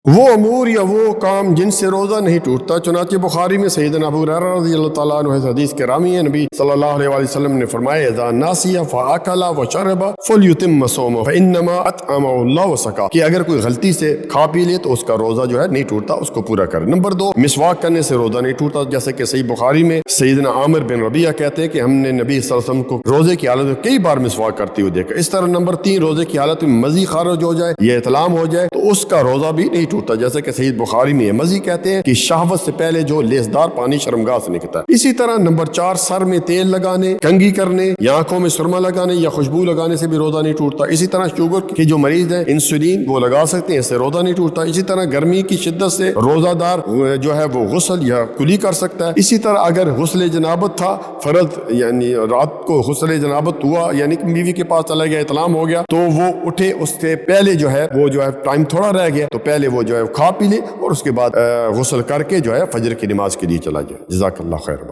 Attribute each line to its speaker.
Speaker 1: وہ امور یا وہ کام جن سے روزہ نہیں ٹوٹتا۔ چنانچہ بخاری میں سیدنا ابو ہریرہ رضی اللہ تعالیٰ عنہ حدیث کے راوی ہیں، نبی صلی اللہ علیہ وآلہ وسلم نے فرمایا اذا ناسی فاکل وشرب فلیتم صومه فانما اطعمه اللہ وسقا، کہ اگر کوئی غلطی سے کھا پی لے تو اس کا روزہ جو ہے نہیں ٹوٹتا، اس کو پورا کرے۔ نمبر 2، مسواک کرنے سے روزہ نہیں ٹوٹتا، جیسے کہ صحیح بخاری میں سیدنا عامر بن ربیعہ کہتے ہیں کہ ہم نے نبی صلی اللہ علیہ وسلم کو روزے کی حالت میں کئی بار مسواک کرتے ہوئے دیکھا۔ اس طرح نمبر 3، روزے کی حالت میں مزی خارج ہو جائے یا احتلام ہو جائے تو اس کا روزہ بھی نہیں ٹوٹتا، جیسے کہ صحیح بخاری میں مزی کہتے ہیں کہ شہوت سے پہلے جو لیسدار پانی شرمگاہ سے نکلتا ہے۔ اسی طرح نمبر 4، سر میں تیل لگانے، کنگھی کرنے یا آنکھوں میں سرما لگانے یا خوشبو لگانے سے بھی روزہ نہیں ٹوٹتا۔ اسی طرح شوگر کے جو مریض ہیں انسولین وہ لگا سکتے ہیں، اس سے روزہ نہیں ٹوٹتا۔ اسی طرح گرمی کی شدت سے روزہ دار جو ہے وہ غسل یا کلی کر سکتا ہے۔ اسی طرح اگر غسل جنابت تھا فرض، یعنی رات کو غسل جنابت ہوا یعنی کہ بیوی کے پاس چلا گیا، اطلاع ہو گیا، تو وہ اٹھے اس سے پہلے جو ہے وہ جو ہے ٹائم تھوڑا رہ گیا تو پہلے وہ جو ہے کھا پی لے اور اس کے بعد غسل کر کے جو ہے فجر کی نماز کے لیے چلا جائے۔ جزاک اللہ خیر۔